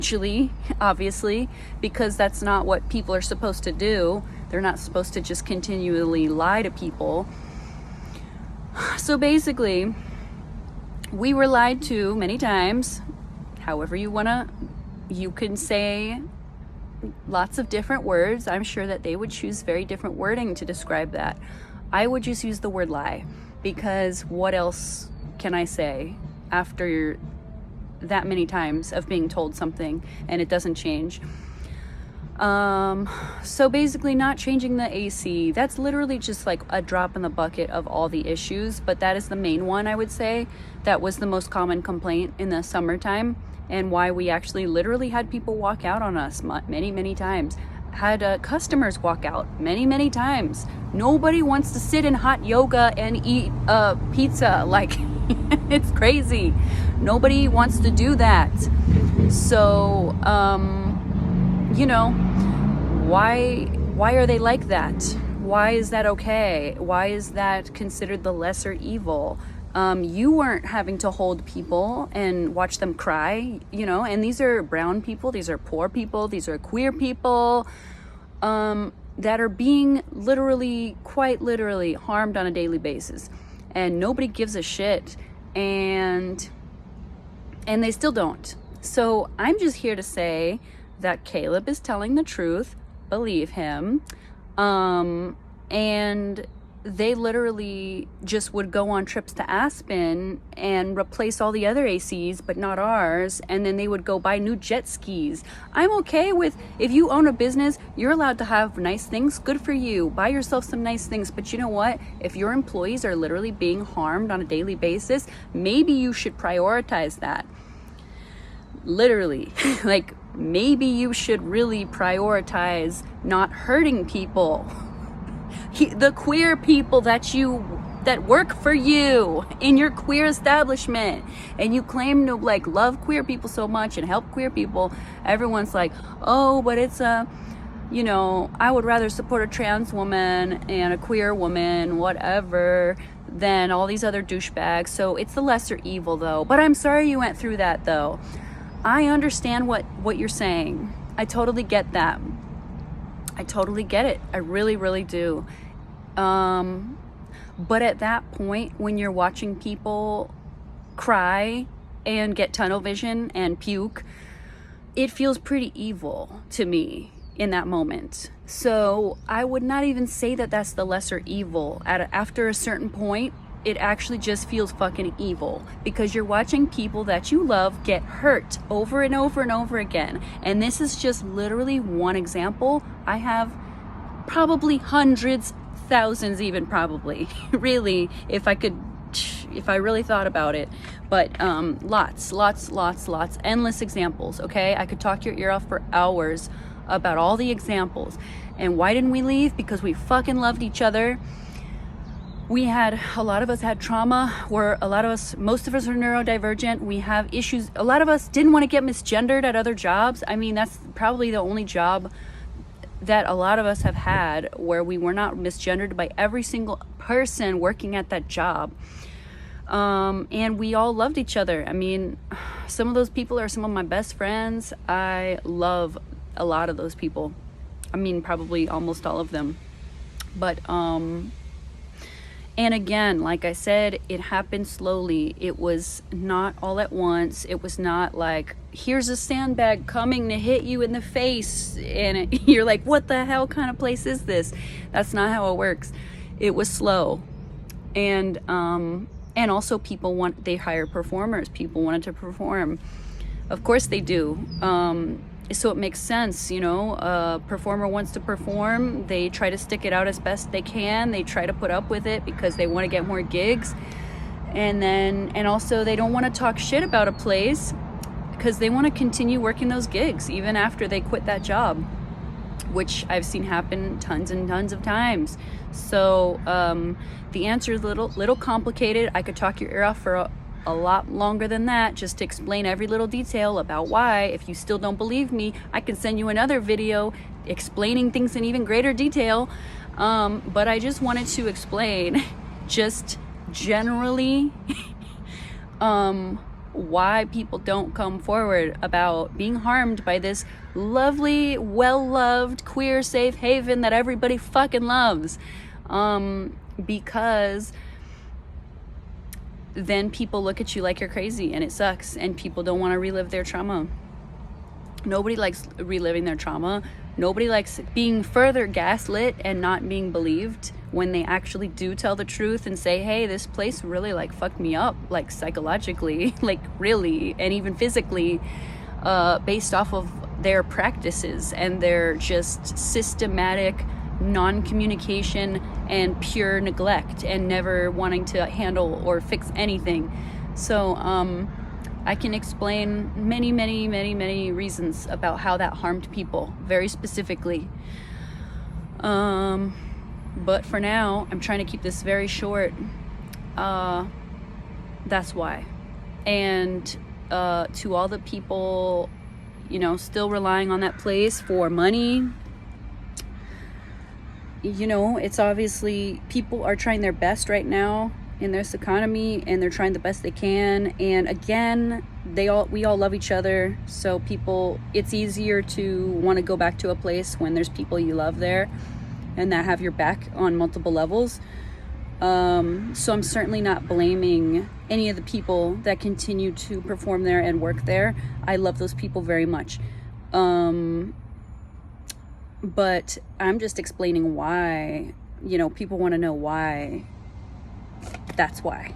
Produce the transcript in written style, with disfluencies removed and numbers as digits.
Usually, obviously, because that's not what people are supposed to do. They're not supposed to just continually lie to people. So basically, we were lied to many times. However you can say lots of different words. I'm sure that they would choose very different wording to describe that. I would just use the word lie, because what else can I say after that many times of being told something and it doesn't change? So basically, not changing the AC, that's literally just like a drop in the bucket of all the issues, but that is the main one. I would say that was the most common complaint in the summertime, and why we actually literally had people walk out on us many times. Had customers walk out many times. Nobody wants to sit in hot yoga and eat pizza. Like, it's crazy. Nobody wants to do that. So you know, why are they like that? Why is that okay? Why is that considered the lesser evil? You weren't having to hold people and watch them cry, you know, and these are brown people, these are poor people, these are queer people, that are being quite literally harmed on a daily basis, and nobody gives a shit, and they still don't. So I'm just here to say that Caleb is telling the truth, believe him, and they literally just would go on trips to Aspen and replace all the other ACs, but not ours, and then they would go buy new jet skis. I'm okay with, if you own a business, you're allowed to have nice things, good for you, buy yourself some nice things, but you know what, if your employees are literally being harmed on a daily basis, maybe you should prioritize that. Literally, like, maybe you should really prioritize not hurting people. The queer people that work for you in your queer establishment, and you claim to like love queer people so much and help queer people. Everyone's like, oh, but it's you know, I would rather support a trans woman and a queer woman, whatever, than all these other douchebags. So it's the lesser evil though. But I'm sorry you went through that though. I understand what you're saying. I totally get that. I totally get it. I really do. But at that point, when you're watching people cry and get tunnel vision and puke, it feels pretty evil to me in that moment. So I would not even say that that's the lesser evil. After a certain point, it actually just feels fucking evil, because you're watching people that you love get hurt over and over again. And this is just literally one example. I have probably hundreds, thousands even, probably, really, if I really thought about it. But lots, endless examples, okay? I could talk your ear off for hours about all the examples. And why didn't we leave? Because we fucking loved each other. A lot of us had trauma, where most of us are neurodivergent. We have issues. A lot of us didn't want to get misgendered at other jobs. I mean, that's probably the only job that a lot of us have had where we were not misgendered by every single person working at that job. And we all loved each other. I mean, some of those people are some of my best friends. I love a lot of those people. I mean, probably almost all of them. But, and again, like I said, it happened slowly. It was not all at once. It was not like, here's a sandbag coming to hit you in the face, and you're like, what the hell kind of place is this? That's not how it works. It was slow. And also they hire performers. People wanted to perform. Of course they do. So it makes sense, you know, a performer wants to perform, they try to stick it out as best they can, they try to put up with it because they want to get more gigs, and also they don't want to talk shit about a place because they want to continue working those gigs even after they quit that job, which I've seen happen tons and tons of times. So the answer is a little complicated. I could talk your ear off for a lot longer than that just to explain every little detail about why. If you still don't believe me, I can send you another video explaining things in even greater detail, but I just wanted to explain just generally why people don't come forward about being harmed by this lovely, well-loved, queer safe haven that everybody fucking loves. Because then people look at you like you're crazy, and it sucks, and people don't want to relive their trauma. Nobody likes reliving their trauma. Nobody likes being further gaslit and not being believed when they actually do tell the truth and say, hey, this place really like fucked me up, like psychologically, like really, and even physically, based off of their practices and their just systematic non-communication and pure neglect and never wanting to handle or fix anything. So I can explain many reasons about how that harmed people very specifically. But for now, I'm trying to keep this very short. That's why. And to all the people, you know, still relying on that place for money, you know, it's obviously people are trying their best right now in this economy, and they're trying the best they can. And again, we all love each other, so people, it's easier to want to go back to a place when there's people you love there and that have your back on multiple levels. So I'm certainly not blaming any of the people that continue to perform there and work there. I love those people very much. But I'm just explaining why, you know, people want to know why. That's why.